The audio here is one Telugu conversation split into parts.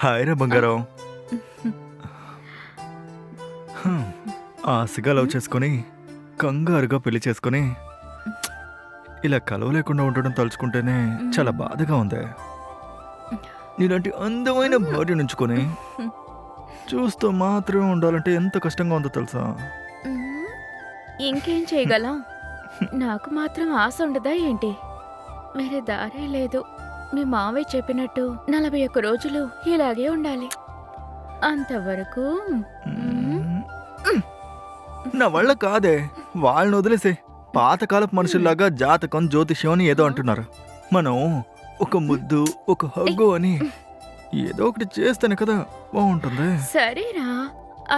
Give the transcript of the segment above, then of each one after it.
హాయ్ రా బంగారం. ఆశగా లవ్ చేసుకొని కంగారుగా పెళ్లి చేసుకొని ఇలా కలవలేకుండా ఉండడం తలుచుకుంటేనే చాలా బాధగా ఉంది. నీలాంటి అందమైన భార్య నుంచుకొని చూస్తూ మాత్రమే ఉండాలంటే ఎంత కష్టంగా ఉందో తెలుసా? ఇంకేం చేయగలం? నాకు మాత్రం ఆశ ఉండదా ఏంటి? వేరే దారే లేదు. మీ మావయ్య చెప్పినట్టు 41 రోజులు ఇలాగే ఉండాలి. అంతవరకు నా వల్ల కాదే. వాళ్ళని వదిలేసే. పాతకాలపు మనుషుల్లాగా జాతకం జ్యోతిష్యం అని ఏదో అంటున్నారు. మనం ఒక ముద్దు ఒక హగ్గు అని ఏదో ఒకటి చేస్తేనే కదా బాగుంటుంది. సరేరా,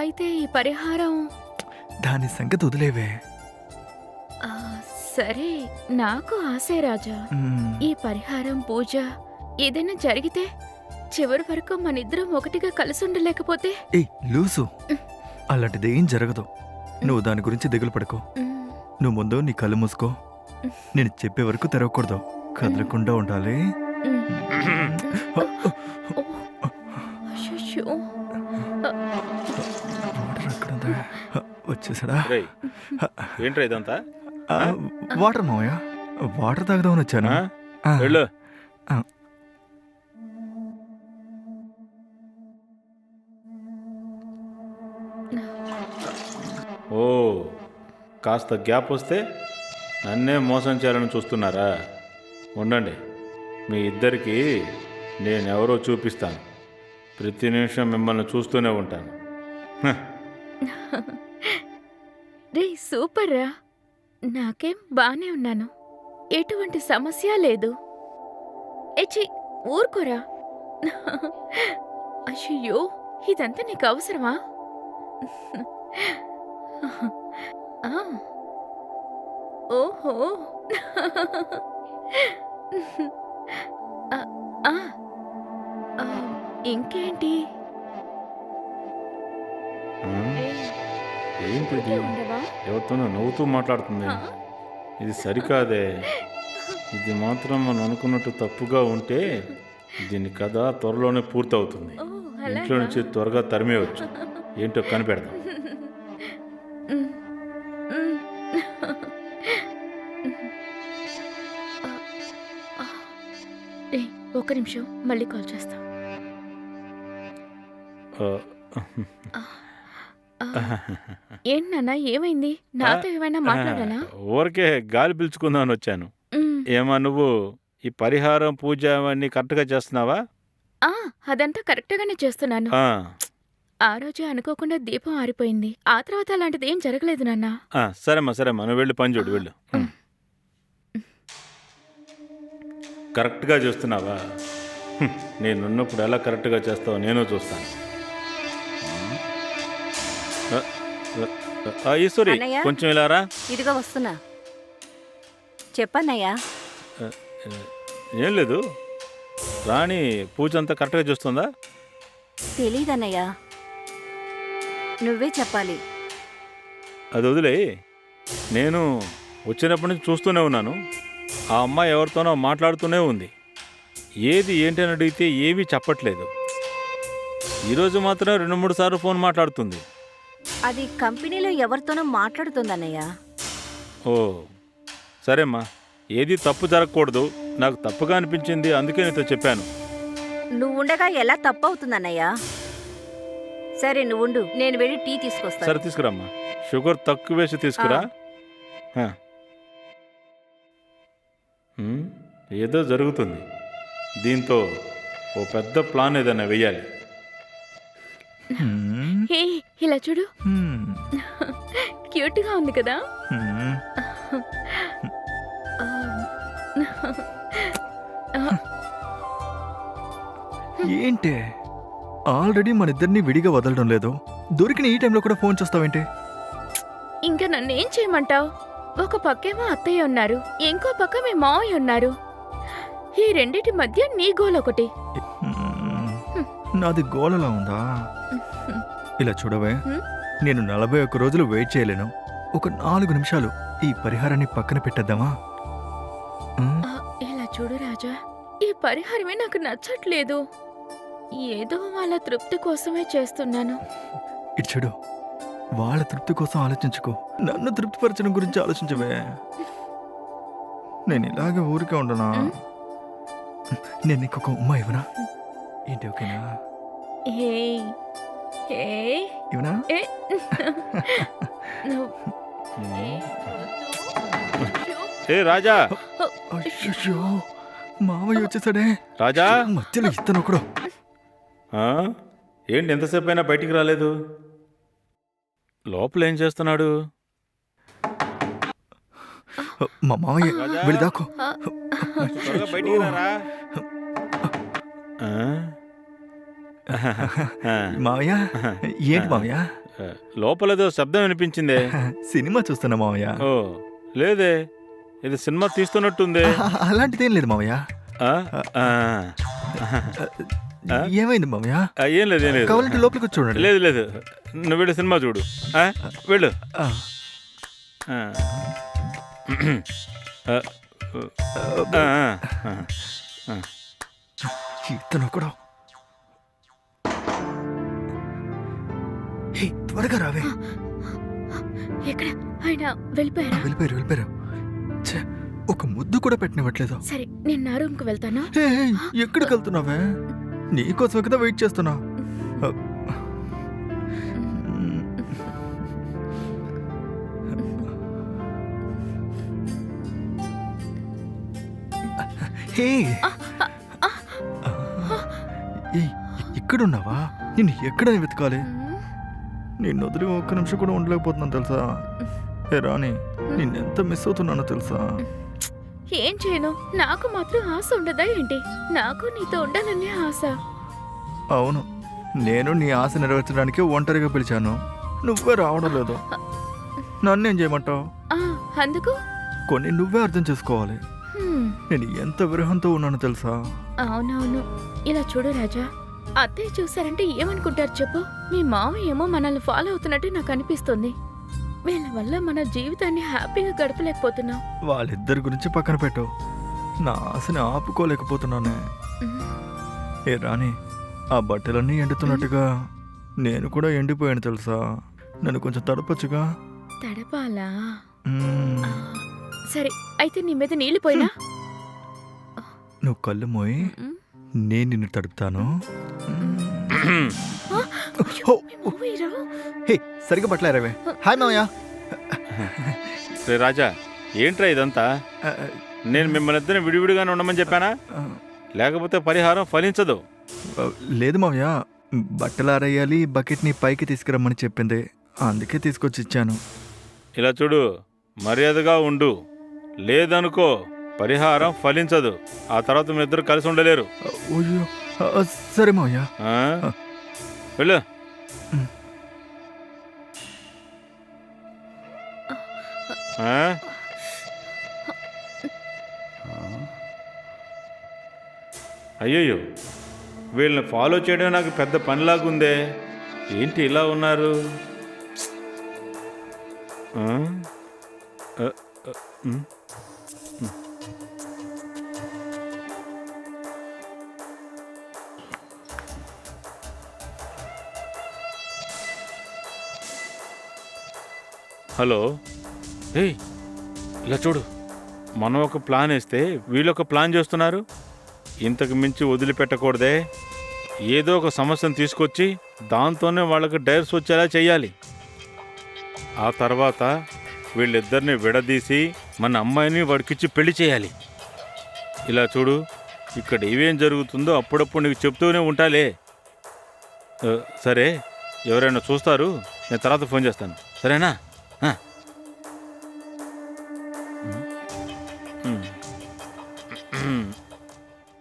అయితే ఈ పరిహారం దాని సంగతి వదిలేవే. ఆ, సరే, నాకు ఆశే రాజా. ఈ పరిహారం పూజ ఏదైనా జరిగితే చివరి వరకు మనిద్దరం ఒకటిగా కలిసి ఉండలేకపోతే ఏయ్ లూసు, అలాంటిది ఏం జరగదు. నువ్వు దాని గురించి దిగులు పడుకో. నువ్వు ముందు నీ కళ్ళు మూసుకో. నేను చెప్పే వరకు తెరవకూడదు. కదలకుండా ఉండాలి. అయ్యయ్యో. వాటర్ ఎక్కడుందా? వచ్చేసాడా? రేయ్, ఏంట్రా ఇదంతా? వాటర్ మావయ్య, వాటర్ తాగదామని వచ్చాను. ఆ? వెళ్ళు. ఓ, కాస్త గ్యాప్ వస్తే నన్నే మోసం చేయాలని చూస్తున్నారా? ఉండండి, మీ ఇద్దరికి నేనెవరో చూపిస్తాను. ప్రతి నిమిషం మిమ్మల్ని చూస్తూనే ఉంటాను. హ. రే సూపర్ రా. నాకేం బానే ఉన్నాను. ఎటువంటి సమస్య లేదు. ఎచ్చి ఊరుకోరా. అయ్యో, ఇదంతా నీకు అవసరమా? ఆ. ఓహో. ఆ, ఆ. ఆ, ఇంకేంటి? ఏంటిది? ఊరికే ఉండవా? ఎవరితోనో నవ్వుతూ మాట్లాడుతుంది. ఆ? ఇది సరికాదే. ఇది మాత్రం మనం అనుకున్నట్టు తప్పుగా ఉంటే దీని కథ త్వరలోనే పూర్తవుతుంది. ఓ, ఇంట్లో అలాగా? నుంచి త్వరగా తరిమేయవచ్చు. ఏంటో కనిపెడదాం. ఉమ్, ఉమ్. రే, ఒక్క నిమిషం, మళ్ళీ కాల్ చేస్తా. ఆ, ఏంటి నాన్న, ఏమైంది? నాతో ఏమైనా మాట్లాడానా? ఊరికే గాలి పీల్చుకుందామని వచ్చాను. ఉమ్, ఏమా నువ్వు ఈ పరిహారం పూజ అవన్నీ కరెక్ట్గా చేస్తున్నావా? ఆ, అదంతా కరెక్ట్గానే చేస్తున్నాను. ఆ, ఆ రోజే అనుకోకుండా దీపం ఆరిపోయింది. ఆ తర్వాత అలాంటిది ఏం జరగలేదు నాన్న. సరేమ్మా నువ్వు వెళ్ళి పని చూడు, వెళ్ళు. కరెక్ట్గా చేస్తున్నావా? నేనున్నప్పుడు ఎలా కరెక్ట్గా చేస్తావో నేను చూస్తాను. ఈశ్వరి, అన్నయ్య? కొంచెం ఇలారా. ఇదిగో వస్తున్నా. చెప్పన్నయ్యా. ఏం లేదు, రాణి పూజ అంతా కరెక్ట్గా చేస్తుందా? తెలీదన్నయ్యా, నువ్వే చెప్పాలి. అది వదిలే. నేను వచ్చినప్పటి నుంచి చూస్తూనే ఉన్నాను. ఆ అమ్మాయి ఎవరితోనో మాట్లాడుతూనే ఉంది. ఏది ఏంటి అని అడిగితే ఏమీ చెప్పట్లేదు. ఈరోజు మాత్రం 2-3 సార్లు ఫోన్ మాట్లాడుతుంది. అది కంపెనీలో ఎవరితోనో మాట్లాడుతుందన్నయ్యా. ఓ, సరేమ్మా, ఏది తప్పు జరగకూడదు. నాకు తప్పుగా అనిపించింది, అందుకే నీతో చెప్పాను. నువ్వుండగా ఎలా తప్పవుతుందన్నయ్యా? సరే నువ్వుండు, నేను వెళ్ళి టీ తీసుకొస్తాను. సరే తీసుకురామ్మా. షుగర్ తక్కువ వేసి తీసుకురా. హ. ఏదో జరుగుతుంది. దీంతో ఓ పెద్ద ప్లాన్ ఏదైనా వెయ్యాలి. హే, ఇలా చూడు, క్యూట్ గా ఉంది కదా? ఏంటే ఆల్రెడీ మన ఇద్దరిని విడిగా వదలడం లేదు. దొరికిన ఈ టైంలో కూడా ఫోన్ చేస్తావేంటి? ఇంకా నన్నేం చేయమంటావు? ఒక పక్కేమో అత్తయ్య ఉన్నారు, ఇంకో పక్క మీ మావయ్య ఉన్నారు. ఈ రెండిటి మధ్య నీ గోల్ ఒకటి. నాది గోళలా ఉందా? ఇలా చూడవే, నేను 41 రోజులు వెయిట్ చేయలేను. ఒక 4 నిమిషాలు ఈ పరిహారాన్ని పక్కన పెట్టేద్దామా? ఇలా చూడు రాజా, ఈ పరిహారమే నాకు నచ్చట్లేదు. ఏదో వాళ్ళ తృప్తి కోసమే చేస్తున్నాను. ఇటు చూడు, వాళ్ళ తృప్తి కోసం ఆలోచించుకో, నన్ను తృప్తిపరచడం గురించి ఆలోచించవే. నేను ఇలాగే ఊరికే ఉండనా? నేను నీకు ఒక ఉమ్మ ఇవ్వనా? ఏంటి, ఓకేనా? హే హే ఇవ్వనా? ఏ నువ్వు ఏ, వద్దు. ఏ రాజా, అయ్యో, మామయ్య వచ్చేసాడే. రాజా, మధ్యలో ఇతను ఒకడు. ఆ? ఏంటి ఎంతసేపు అయినా బయటికి రాలేదు? లోపల ఏం చేస్తున్నాడు? మా మామయ్య రాజా? వెళ్ళి దాకో. త్వరగా బయటికి రారా. ఆ? ఆ. మామయ్య, ఏంటి మామయ్య? లోపలేదో శబ్దం వినిపించిందే. సినిమా చూస్తున్నా మామయ్య. ఓ లేదే, ఇది సినిమా తీస్తున్నట్టుంది. అలాంటిదేం లేదు మామయ్య. ఆ? ఆ. ఏమైంది మామయ్య? ఏం లేదు, ఏం లేదు. కావాలంటే లోపలికి వచ్చి చూడండి. లేదు లేదు, నువ్వు వెళ్ళి సినిమా చూడు. ఆ? వెళ్ళు. ఆ, ఆ. ఆ. ఆ. ఆ. ఇతను ఒకడు. హే, త్వరగా రావే. ఎక్కడ ఆయన వెళ్ళిపోయారా? వెళ్ళిపోయారు. ఛే, ఒక ముద్దు కూడా పెట్టనివ్వట్లేదు. సరే, నేను నా రూమ్కి వెళ్తాను. హే, ఎక్కడికి వెళ్తున్నావే? నీకోసం కదా వెయిట్ చేస్తున్నా. హే, ఏయ్, ఇక్కడున్నావా? నిన్ను ఎక్కడ వెతకాలి? నిన్ను వదిలి ఒక్క నిమిషం కూడా ఉండలేకపోతున్నాను తెలుసా? హే రాణి, నిన్నెంత మిస్ అవుతున్నానో తెలుసా? ఏం చేయను, నాకు మాత్రం ఆశ ఉండదా ఏంటి? నాకు నీతో ఉండాలనే ఆశ. అవును, నేను నీ ఆశ నెరవేర్చడానికి ఒంటరిగా పిలిచాను. నువ్వే రావడం లేదు. నన్నేం చేయమంటావు? అందుకు కొన్ని నువ్వే అర్థం చేసుకోవాలి. నేను ఎంత విరహంతో ఉన్నానో తెలుసా? అవునవును. ఇలా చూడు రాజా, అత్తయ్య చూసారంటే ఏమనుకుంటారు చెప్పు? మీ మామయ్య ఏమో మనల్ని ఫాలో అవుతున్నట్టు నాకు అనిపిస్తుంది. వీళ్ళ వల్ల మన జీవితాన్ని హ్యాపీగా గడపలేకపోతున్నాం. వాళ్ళిద్దరి గురించి పక్కన పెట్టు, నా ఆశని ఆపుకోలేకపోతున్నానే. ఏ రాణి, ఆ బట్టలన్నీ ఎండుతున్నట్టుగా నేను కూడా ఎండిపోయాను తెలుసా? నన్ను కొంచెం తడపచ్చుగా? తడపాలా? మ్మ్. సరే, అయితే నీ మీద నీళ్ళు పోయినా? నువ్వు కళ్ళు మోయి, నేను నిన్ను తడుపుతాను. హే, సరిగ్గా పట్టలేరవే. హాయ్ మామయ్య. రే రాజా, ఏంట్రా ఇదంతా? నేను మిమ్మల్ని ఇద్దరిని విడివిడిగానే ఉండమని చెప్పానా? లేకపోతే పరిహారం ఫలించదు. లేదు మామయ్య, బట్టలు ఆరేయాలి, బకెట్ని పైకి తీసుకురమ్మని చెప్పింది, అందుకే తీసుకొచ్చి ఇచ్చాను. ఇలా చూడు, మర్యాదగా ఉండు. లేదనుకో పరిహారం ఫలించదు. ఆ తర్వాత మీ ఇద్దరు కలిసి ఉండలేరు. అయ్యో, సరే మామయ్య. ఆ? వెళ్ళు. ఆ? అయ్యయ్యో, వీళ్ళని ఫాలో చేయడం నాకు పెద్ద పనిలాగుందే. ఏంటి ఇలా ఉన్నారు? ఆ? ఉమ్. హలో, ఏయ్ ఇలా చూడు, మనం ఒక ప్లాన్ వేస్తే వీళ్ళు ఒక ప్లాన్ చేస్తున్నారు. ఇంతకు మించి వదిలిపెట్టకూడదే. ఏదో ఒక సమస్యను తీసుకొచ్చి దాంతోనే వాళ్ళకి డైవర్స్ వచ్చేలా చెయ్యాలి. ఆ తర్వాత వీళ్ళిద్దరిని విడదీసి మన అమ్మాయిని వాడికిచ్చి పెళ్లి చేయాలి. ఇలా చూడు, ఇక్కడ ఏమేం జరుగుతుందో అప్పుడప్పుడు నీకు చెప్తూనే ఉంటాలే. సరే, ఎవరైనా చూస్తారు, నేను తర్వాత ఫోన్ చేస్తాను, సరేనా?